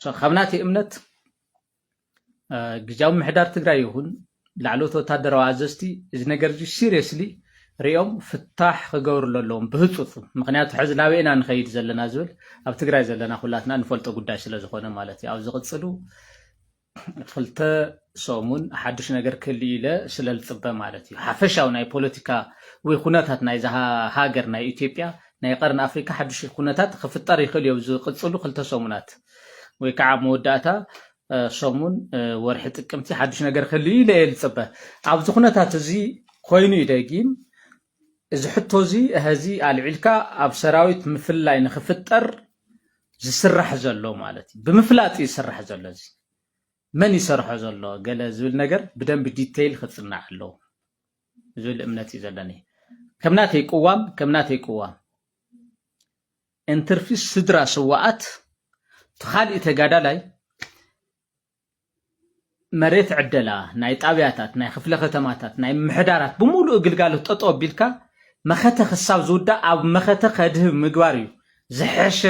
خبناتي امنت جاو محدار تግራይ ይሁን ላዕሎት ወታደራዊ አዘዝቲ እዚ ነገር እዚ ሲሪየስሊ ሪኦም ፍታሕ ክገብሩ ኣለዎም ብህፁፅ ምክንያቱ ሕዚ ናበይና ንኸይድ ዘለና ዝብል ኣብ ትግራይ ዘለና ኩላትና ንፈልጦ ጉዳይ ስለ ዝኾነ ማለት እዩ ኣብ ዝቕፅሉ ክልተ ሰሙን ሓድሽ ነገር ክህሊ ኢለ ስለ ዝፅበ ማለት እዩ ሓፈሻዊ ናይ ፖለቲካ ወይ ኩነታት ናይ ሃገር ናይ ኢትዮጵያ ናይ ቀርን ኣፍሪካ ሓድሽ ኩነታት ክፍጠር ይኽእል እዩ ዝቕፅሉ ክልተ ሰሙናት ወይ ከዓ መወዳእታ ሰሙን ወርሒ ጥቅምቲ ሓድሽ ነገር ክህሊ ኢለ ዝፅበ ኣብዚ ኩነታት እዚ ኮይኑ ይደጊም እዚ ሕቶ እዚ ህዚ ኣልዒልካ ኣብ ሰራዊት ምፍላይ ንኽፍጠር ዝስራሕ ዘሎ ማለት እዩ ብምፍላጥ ይስራሕ ዘሎ እዚ መን ይሰርሖ ዘሎ ገለ ዝብል ነገር ብደንብ ዲቴይል ክፅናዕ ኣለዎ ዝብል እምነት እዩ ዘለኒ ከምናተይ ቅዋም ኢንተርፊስ ስድራ ስዋኣት ተኻሊእ ተጋዳላይ መሬት ዕደላ ናይ ጣብያታት ናይ ክፍለ ከተማታት ናይ ምሕዳራት ብሙሉእ ግልጋሎት ጠጦ ቢልካ መኸተ ክሳብ ዝውዳእ ኣብ መኸተ ከድህብ ምግባር እዩ ዝሕሽ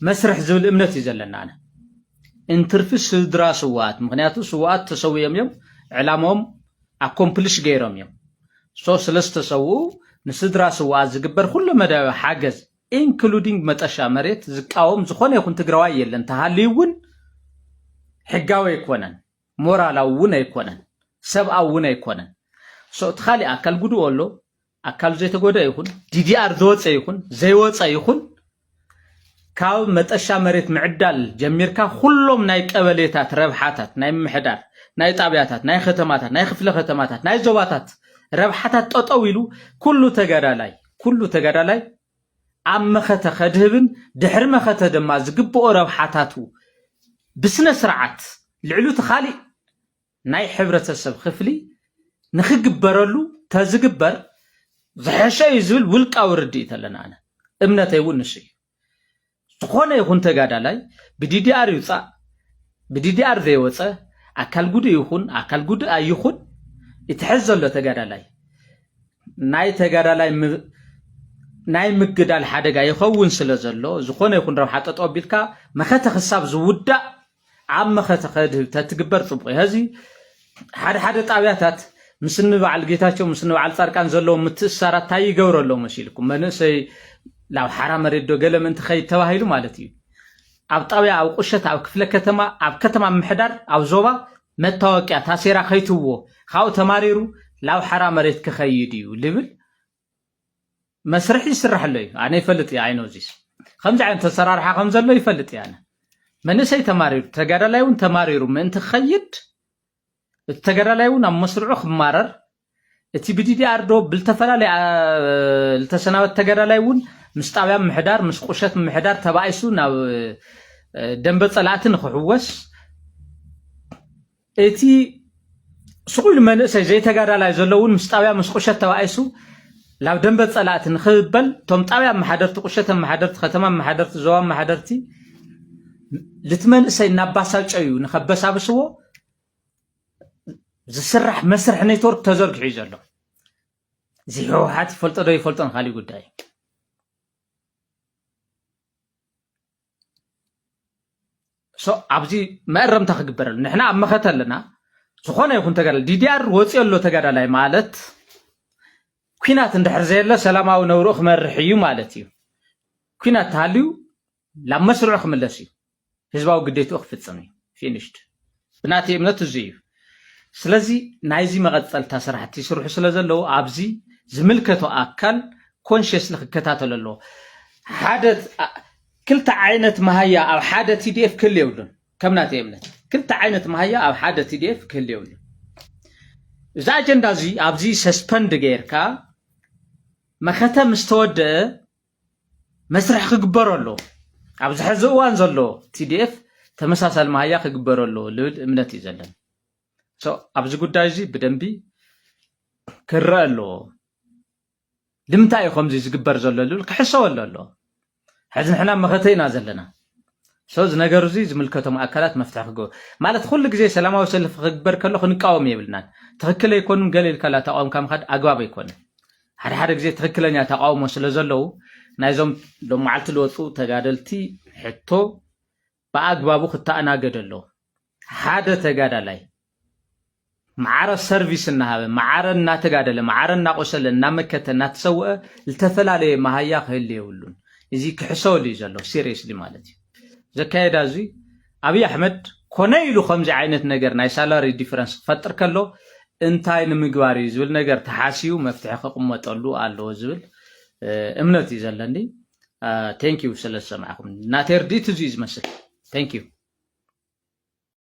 መስርሕ ዝብል እምነት እዩ ዘለና ኣነ ኢንተርፊስ ስድራ ስዋኣት ምክንያቱ ስዋኣት ተሰውዮም እዮም ዕላማዎም ኣኮምፕሊሽ ገይሮም እዮም ሰለስተ ሰውኡ ንስድራ ስዋኣት ዝግበር ኩሉ መዳዊ ሓገዝ ኢንክሉዲንግ መጠሻ መሬት ዝቃወም ዝኾነ ይኹን ትግራዋይ የለን ተሃልዩ እውን ሕጋዊ ኣይኮነን ሞራላዊ እውን ኣይኮነን ሰብኣዊ እውን ኣይኮነን ተኻሊ ኣካል ጉድኡ ኣሎ ኣካል ዘይተጎደ ይኹን ዲዲኣር ዝወፀ ይኹን ዘይወፀ ይኹን ካብ መጠሻ መሬት ምዕዳል ጀሚርካ ኩሎም ናይ ቀበሌታት ረብሓታት ናይ ምሕዳር ናይ ጣብያታት ናይ ከተማታት ናይ ክፍለ ከተማታት ናይ ዞባታት ረብሓታት ጠጠው ኢሉ ኩሉ ተጋዳላይ ኣብ መኸተ ከድህብን ድሕሪ መኸተ ድማ ዝግብኦ ረብሓታቱ ብስነ ስርዓት ልዕሉ ተኻሊእ ናይ ሕብረተሰብ ክፍሊ ንኽግበረሉ ተዝግበር ዝሕሸ እዩ ዝብል ውልቃዊ ርድኢት ኣለና ኣነ እምነተይ እውን ንሱ እዩ ዝኾነ ይኹን ተጋዳላይ ብዲዲኣር ይውፃእ ብዲዲኣር ዘይወፀ ኣካል ጉዱእ ይኹን ኣካል ጉዱእ ኣይኹን ይትሕዝ ዘሎ ተጋዳላይ ናይ ተጋዳላይ ናይ ምግዳል ሓደጋ ይኸውን ስለ ዘሎ ዝኾነ ይኹን ረብሓ ጠጠው ኣቢልካ መኸተ ክሳብ ዝውዳእ ኣብ መኸተ ከድህብ ተትግበር ፅቡቅ እዩ ህዚ ሓደ ጣብያታት ምስኒ በዓል ጌታቸው ምስኒ በዓል ፃድቃን ዘለዎም ምትእስሳራት እንታይ ይገብሩ ኣለዎ መሲልኩም መንእሰይ ላብ ሓራ መሬት ዶ ገለ ምንቲ ኸይድ ተባሂሉ ማለት እዩ ኣብ ጣብያ ኣብ ቁሸት ኣብ ክፍለ ከተማ ኣብ ከተማ ምሕዳር ኣብ ዞባ መታወቅያ ታሴራ ከይትዎ ካብኡ ተማሪሩ ላብ ሓራ መሬት ክኸይድ እዩ ልብል መስርሕ ይስራሕ ኣሎ እዩ ኣነ ይፈልጥ እየ ኣይኖዚስ ከምዚ ዓይነት ተሰራርሓ ከም ዘሎ ይፈልጥ እየ ኣነ መንእሰይ ተማሪሩ ተጋዳላይ እውን ተማሪሩ ምእንቲ ክኸይድ እቲ ተጋዳላይ እውን ኣብ መስርዑ ክማረር እቲ ብዲዲኣር ዶ ብልተፈላለየ ዝተሰናበት ተጋዳላይ እውን ምስ ጣብያ ምሕዳር ምስ ቁሸት ምሕዳር ተባኢሱ ናብ ደንበ ፀላእቲ ንክሕወስ እቲ ስቑኢሉ መንእሰይ ዘይተጋዳላይ ዘሎ እውን ምስ ጣብያ ምስ ቁሸት ተባኢሱ ላብ ደንበ ፀላእቲ ንክበል ቶም ጣብያ መሓደርቲ ቁሸት መሓደርቲ ከተማ መሓደርቲ ዞባ መሓደርቲ ልትመንእሰይ እናባሳጨዩ ንኸበሳብስዎ ዝስራሕ መስርሕ ኔትወርክ ተዘርጊሑ እዩ ዘሎ እዚ ህወሓት ይፈልጦ ዶ ይፈልጦን ካሊእ ጉዳይ ኣብዚ መእረምታ ክግበረሉ ንሕና ኣብ መኸተ ኣለና ዝኾነ ይኹን ተጋዳላይ ዲዲኣር ወፂኡ ኣሎ ተጋዳላይ ማለት ኩናት እንድሕር ዘየለ ሰላማዊ ነብሩ ክመርሕ እዩ ማለት እዩ ኩናት ተሃልዩ ላብ መስርዑ ክምለስ እዩ ህዝባዊ ግዴትኡ ክፍፅም እዩ ፊኒሽድ ብናተይ እምነት እዚ እዩ ስለዚ ናይዚ መቐፀልታ ስራሕቲ ይስርሑ ስለ ዘለዉ ኣብዚ ዝምልከቶ ኣካል ኮንሽስሊ ክከታተል ኣለዎ ሓደ ክልተ ዓይነት መሃያ ኣብ ሓደ ቲዲኤፍ ክህሉ የብሉን ከምናተይ እምነት ክልተ ዓይነት መሃያ ኣብ ሓደ ቲዲኤፍ ክህሉ የብሉን እዚ ኣጀንዳ እዚ ኣብዚ ሰስፐንድ ጌርካ መኸተ ምስ ተወድአ መስርሕ ክግበሮ ኣለዎ ኣብዚ ሕዚ እዋን ዘሎ ቲዲኤፍ ተመሳሳሊ መሃያ ክግበሮ ኣለዎ ልብል እምነት እዩ ዘለና ኣብዚ ጉዳይ እዚ ብደንቢ ክረአ ኣለዎ ንምንታይ እዩ ከምዚ ዝግበር ዘሎ ልብል ክሕሰበሉ ኣለዎ ሕዚ ንሕና መኸተ ኢና ዘለና እዚ ነገር እዚ ዝምልከቶም ኣካላት መፍትሒ ክገብሩ ማለት ኩሉ ግዜ ሰላማዊ ሰልፊ ክግበር ከሎ ክንቃወም የብልናን ትክክል ኣይኮኑን ገለ ኢልካ ተቃውምካ ምኻድ ኣግባብ ኣይኮነን ሓደ ግዜ ትክክለኛ ተቃውሞ ስለ ዘለዉ ናይዞም ሎም መዓልቲ ዝወፁ ተጋደልቲ ሕቶ ብኣግባቡ ክተኣናገድ ኣለዎ ሓደ ተጋዳላይ معار السيرفيس النهابة معار الناتجادله معار الناقوسل النامكة الناتسوء التفلالي ما هيا خلي يقولون إذا كحسولي جلو سيريسلي مالتي زكاية دازي أبي أحمد كونيلو خمسة عينة نجار ناي سالاري ديفرنس فتر كله انتاين مقواري زول نجار تحاسيو مفتح قمة طلو على زول امنتي زلني ثانك يو سلسة معكم ناتير دي تزيز مثل ثانك يو